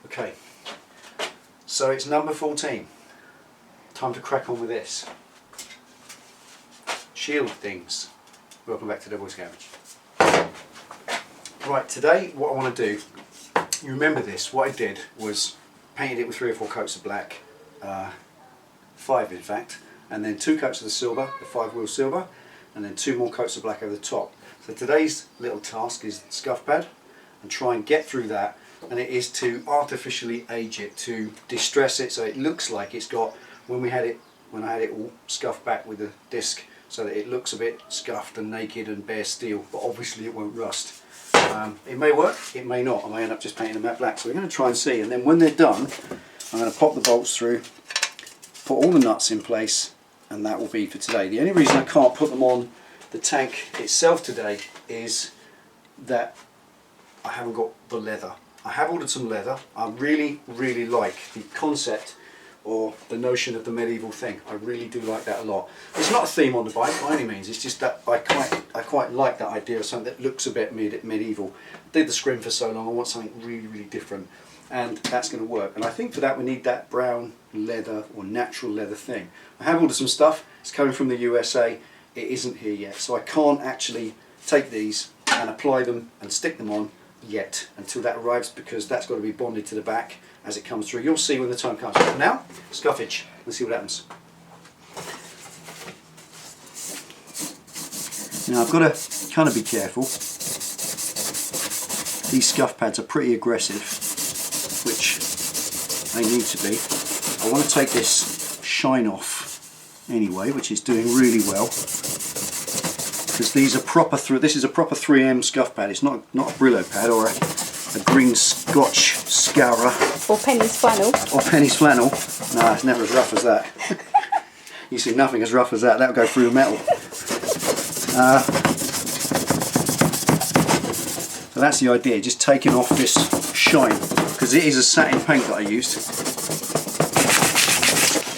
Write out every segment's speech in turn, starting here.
Okay, so it's number 14. Time to crack on with this. Shield things. Welcome back to Delboy's Garage. Right, today what I want to do, you remember this, what I did was painted it with 3 or 4 coats of black, 5 in fact, and then 2 coats of the silver, the 5-wheel silver, and then 2 more coats of black over the top. So today's little task is scuff pad, and try and get through that, and it is to artificially age it, to distress it so it looks like it's got, when I had it all scuffed back with the disc, so that it looks a bit scuffed and naked and bare steel, but obviously it won't rust. It may work, it may not. I may end up just painting them matte black, so we're going to try and see, and then when they're done I'm going to pop the bolts through, put all the nuts in place, and that will be for today. The only reason I can't put them on the tank itself today is that I haven't got the leather. I have ordered some leather. I really like the concept or the notion of the medieval thing. I really do like that a lot. It's not a theme on the bike by any means, it's just that I quite like that idea of something that looks a bit medieval. I did the scrim for so long, I want something really different, and that's going to work. And I think for that we need that brown leather or natural leather thing. I have ordered some stuff, it's coming from the USA, it isn't here yet, so I can't actually take these and apply them and stick them on yet until that arrives, because that's got to be bonded to the back as it comes through. You'll see when the time comes. But now, scuffage. Let's see what happens. Now I've got to kind of be careful. These scuff pads are pretty aggressive, which they need to be. I want to take this shine off anyway, which is doing really well, because these are proper. This is a proper 3M scuff pad. It's not a Brillo pad or a green Scotch scourer. Or Penny's flannel. Or Penny's flannel. No, it's never as rough as that. You see nothing as rough as that. That'll go through the metal. So that's the idea. Just taking off this shine, because it is a satin paint that I used.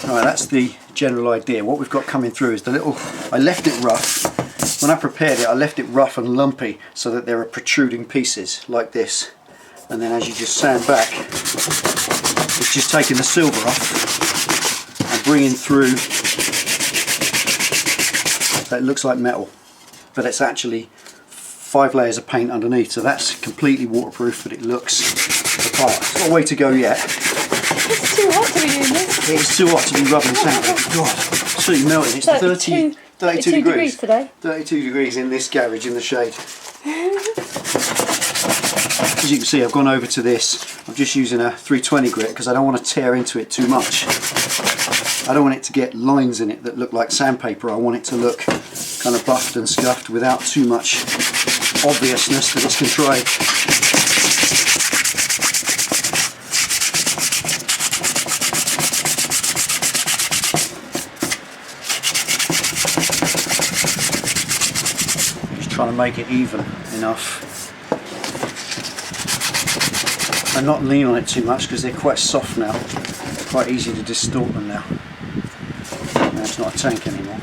Alright, that's the general idea. What we've got coming through is the little. I left it rough. When I prepared it, I left it rough and lumpy so that there are protruding pieces like this. And then as you just sand back, it's just taking the silver off and bringing through, that looks like metal, but it's actually 5 layers of paint underneath, so that's completely waterproof, but it looks the part. It's got a way to go yet. It's too hot to be doing this. It's too hot to be rubbing sand. God, it's absolutely melting. It's 32 degrees today. 32 degrees in this garage in the shade. As you can see, I've gone over to this. I'm just using a 320 grit because I don't want to tear into it too much. I don't want it to get lines in it that look like sandpaper. I want it to look kind of buffed and scuffed without too much obviousness that it's contrived. Just trying to make it even enough. And not lean on it too much because they're quite soft now. Quite easy to distort them now. Now it's not a tank anymore.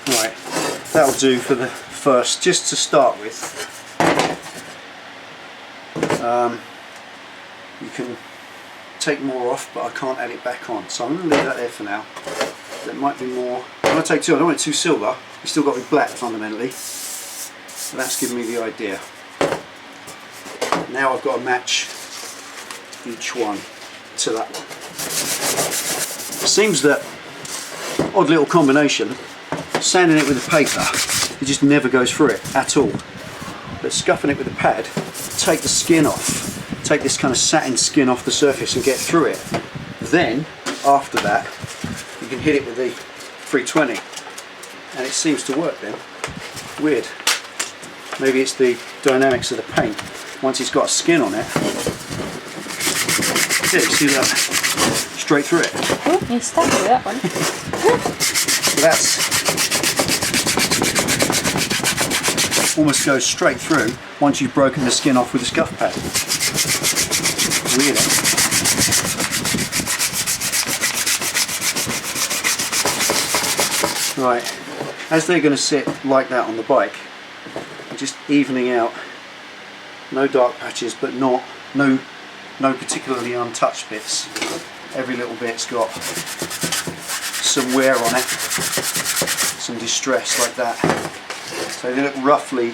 Right, that'll do for the first. Just to start with, you can take more off, but I can't add it back on. So I'm going to leave that there for now. There might be more. I'm going to take 2. I don't want it too silver. It's still got to be black fundamentally. So that's giving me the idea. Now I've got to match each one to that one. It seems that odd little combination. Sanding it with a paper, it just never goes through it at all. But scuffing it with a pad, take the skin off, take this kind of satin skin off the surface and get through it. Then, after that, you can hit it with the 320 and it seems to work then. Weird. Maybe it's the dynamics of the paint. Once it's got a skin on it. Yeah, you see that? Straight through it. Oh, you stuck with that one. So that's almost goes straight through once you've broken the skin off with a scuff pad. Weird, eh? Right, as they're going to sit like that on the bike, just evening out, no dark patches, but no particularly untouched bits. Every little bit's got some wear on it, some distress like that. So they look roughly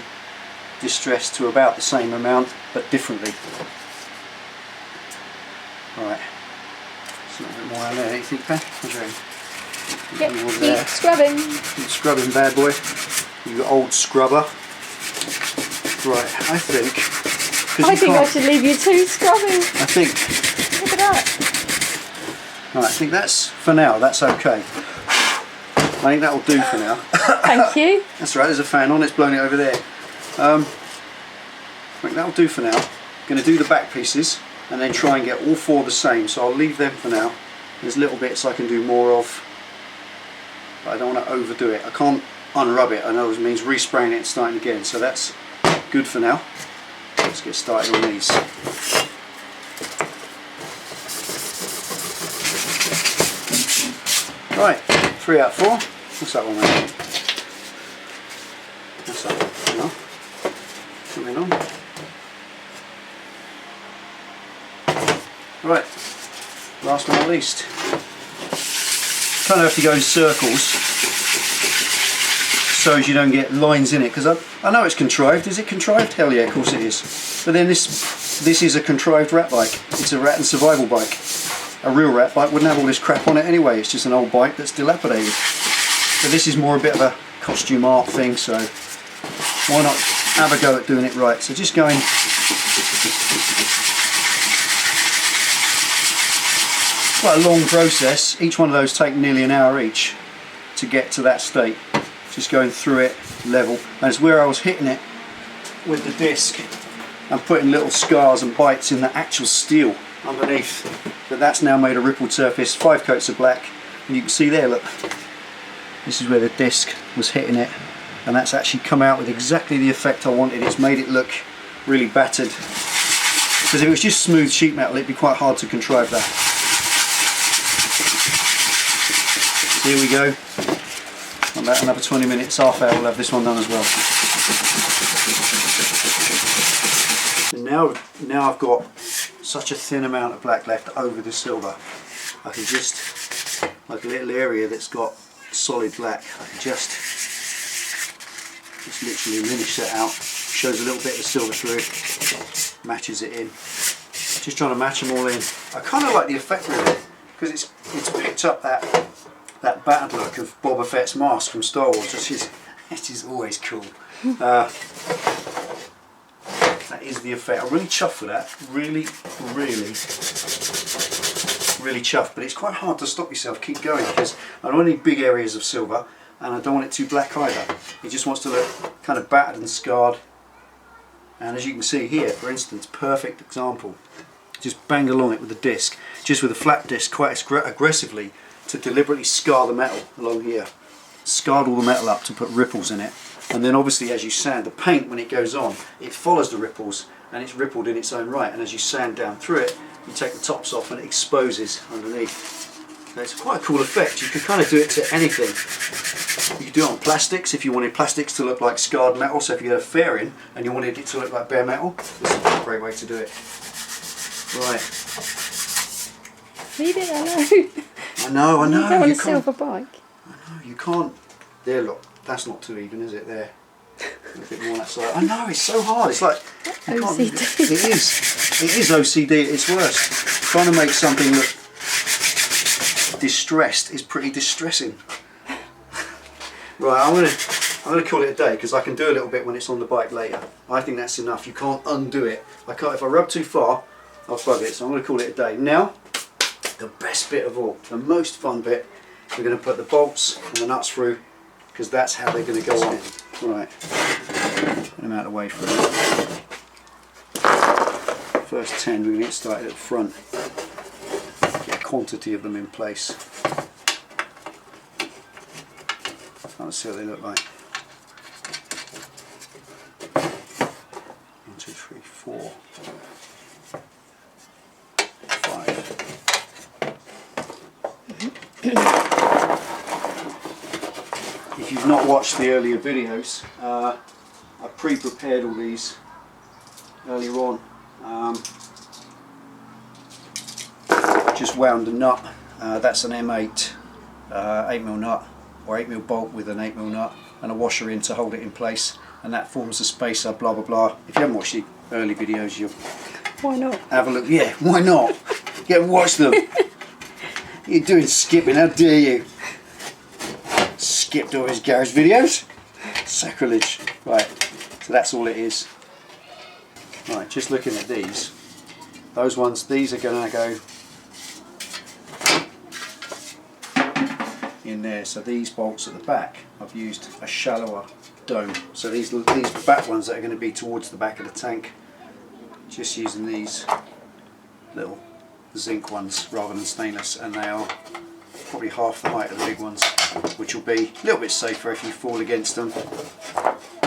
distressed to about the same amount, but differently. Right, it's a little bit more out there, don't you think, Ben? Yep, keep scrubbing. Keep scrubbing, bad boy. You got old scrubber. Right, I think I should leave you two scrubbing. I think. Look at that. Right, I think that's for now. That's okay. I think that will do for now. Thank you. That's right. There's a fan on. It's blowing it over there. I think that will do for now. I'm going to do the back pieces and then try and get all four the same. So I'll leave them for now. There's little bits I can do more of, but I don't want to overdo it. I can't unrub it. I know it means respraying it and starting again. So that's good for now. Let's get started on these. Right, 3 out of 4. What's that one, mate? What's that one? No? Something on? Right, last but not least. Kind of have to go in circles so as you don't get lines in it, because I know it's contrived. Is it contrived? Hell yeah, of course it is. But then this is a contrived rat bike. It's a rat and survival bike. A real rat bike wouldn't have all this crap on it anyway. It's just an old bike that's dilapidated. But this is more a bit of a costume art thing, so why not have a go at doing it right? So just going quite a long process. Each one of those take nearly an hour each to get to that state. Just going through it level, and it's where I was hitting it with the disc and putting little scars and bites in the actual steel underneath. But that's now made a rippled surface, 5 coats of black, and you can see there, look, this is where the disc was hitting it, and that's actually come out with exactly the effect I wanted. It's made it look really battered, because if it was just smooth sheet metal it'd be quite hard to contrive that. So here we go. About another 20 minutes, half hour, we'll have this one done as well. And now I've got such a thin amount of black left over the silver. I can just, like a little area that's got solid black, I can just literally minish that out. Shows a little bit of silver through, matches it in. Just trying to match them all in. I kind of like the effect with it, because it's picked up that battered look of Boba Fett's mask from Star Wars, which is always cool. That is the effect. I'm really chuffed with that. Really chuffed. But it's quite hard to stop yourself, keep going, because I don't need big areas of silver, and I don't want it too black either. It just wants to look kind of battered and scarred. And as you can see here, for instance, perfect example. Just banged along it with the disc, just with a flat disc, quite aggressively, to deliberately scar the metal along here. Scarred all the metal up to put ripples in it, and then obviously as you sand the paint, when it goes on, it follows the ripples and it's rippled in its own right, and as you sand down through it, you take the tops off and it exposes underneath. So it's quite a cool effect. You can kind of do it to anything. You can do it on plastics if you wanted plastics to look like scarred metal, so if you had a fairing and you wanted it to look like bare metal, this is a great way to do it. Right. Leave it alone. I know. You don't want a can't. silver bike. I know, you can't. There, look, that's not too even, is it? There. A bit more on that side. I know, it's so hard. It's like you can't. OCD. It is OCD at its worst. Trying to make something look distressed is pretty distressing. Right, I'm gonna call it a day, because I can do a little bit when it's on the bike later. I think that's enough. You can't undo it. I can't. If I rub too far, I'll bug it. So I'm gonna call it a day. Now, the best bit of all, the most fun bit, we're going to put the bolts and the nuts through, because that's how they're going to go on. Right, get them out of the way for a minute. First 10, we're going to get started at the front. Get a quantity of them in place. Let's see what they look like. 1, 2, 3, 4, 5. If you've not watched the earlier videos, I pre-prepared all these earlier on. Just wound a nut. That's an M8 8mm nut, or 8mm bolt with an 8mm nut, and a washer in to hold it in place, and that forms the spacer, blah blah blah. If you haven't watched the early videos, you'll Why not? have a look. Yeah, why not? Get and watch them. You're doing skipping, how dare you? Skipped all his garage videos. Sacrilege. Right, so that's all it is. Right, just looking at these. Those ones, these are going to go in there. So these bolts at the back, I've used a shallower dome. So these back ones that are going to be towards the back of the tank, just using these little zinc ones rather than stainless, and they are probably half the height of the big ones, which will be a little bit safer if you fall against them.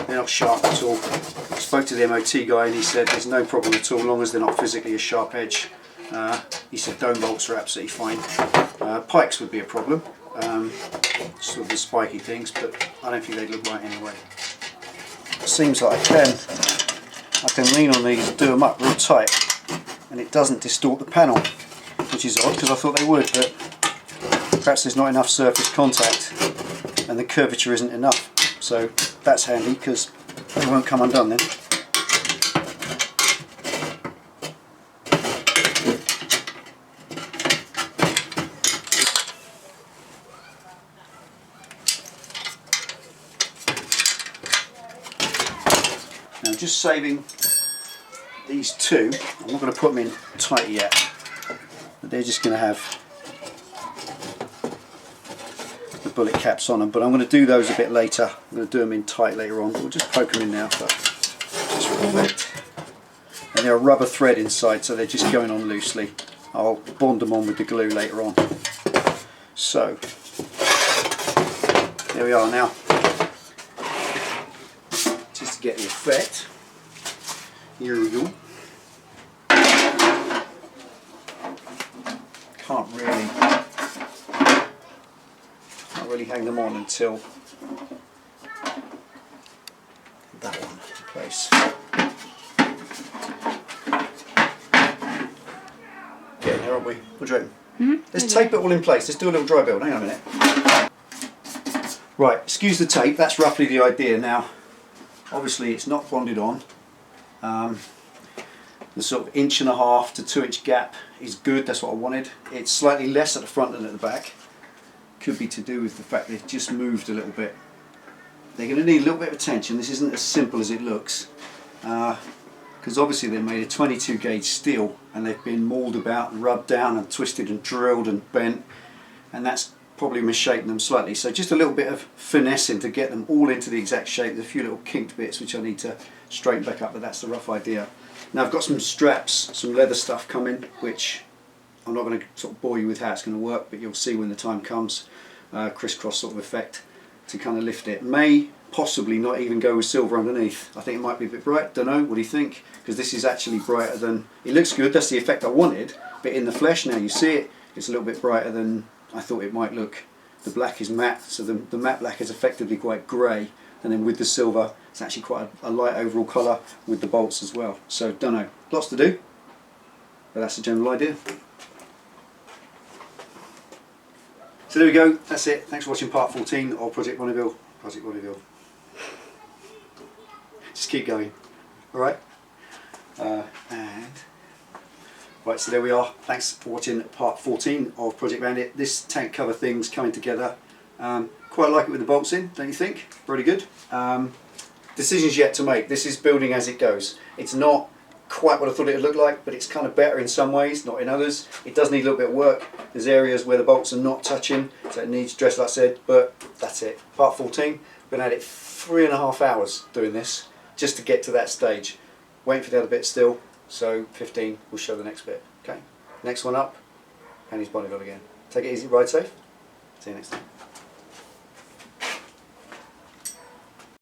They're not sharp at all. I spoke to the MOT guy and he said there's no problem at all, long as they're not physically a sharp edge. He said dome bolts are absolutely fine. Pikes would be a problem, sort of the spiky things, but I don't think they'd look right anyway. It seems like I can lean on these, do them up real tight, and it doesn't distort the panel, which is odd because I thought they would, but perhaps there's not enough surface contact and the curvature isn't enough. So that's handy because they won't come undone then. Now I'm just saving these two. I'm not going to put them in tight yet, but they're just going to have the bullet caps on them, but I'm going to do those a bit later. I'm going to do them in tight later on. We'll just poke them in now, but just for effect. And they're a rubber thread inside, so they're just going on loosely. I'll bond them on with the glue later on. So there we are now. Just to get the effect, here we go. Can't really hang them on until that one in place. Getting there, aren't we? What do you reckon? Let's tape it all in place. Let's do a little dry build. Hang on a minute. Right, excuse the tape. That's roughly the idea. Now, obviously, it's not bonded on. The sort of 1.5 to 2 inch gap is good. That's what I wanted. It's slightly less at the front than at the back. Could be to do with the fact they've just moved a little bit. They're going to need a little bit of attention. This isn't as simple as it looks, because obviously they're made of 22 gauge steel and they've been mauled about and rubbed down and twisted and drilled and bent, and that's probably misshapen them slightly. So just a little bit of finessing to get them all into the exact shape. There's a few little kinked bits which I need to straighten back up, but that's the rough idea. Now I've got some straps, some leather stuff coming, which I'm not going to sort of bore you with how it's going to work, but you'll see when the time comes. Crisscross sort of effect to kind of lift it. May possibly not even go with silver underneath. I think it might be a bit bright. Don't know. What do you think? Because this is actually brighter than it looks. Good. That's the effect I wanted. But in the flesh, now you see it. It's a little bit brighter than I thought it might look. The black is matte, so the matte black is effectively quite grey, and then with the silver, it's actually quite a light overall colour with the bolts as well. So don't know. Lots to do, but that's the general idea. So there we go, that's it. Thanks for watching part 14 of Project Bonneville. Project Bonneville. Just keep going. Alright? Right, so there we are. Thanks for watching part 14 of Project Bandit. This tank cover thing's coming together. Quite like it with the bolts in, don't you think? Pretty good. Decisions yet to make. This is building as it goes. It's not quite what I thought it would look like, but it's kind of better in some ways, not in others. It does need a little bit of work. There's areas where the bolts are not touching, so it needs dress, like I said, but that's it. Part 14, been at it 3.5 hours doing this, just to get to that stage. Waiting for the other bit still, so 15, we'll show the next bit. Okay, next one up, Bandit Bonneville again. Take it easy, ride safe. See you next time.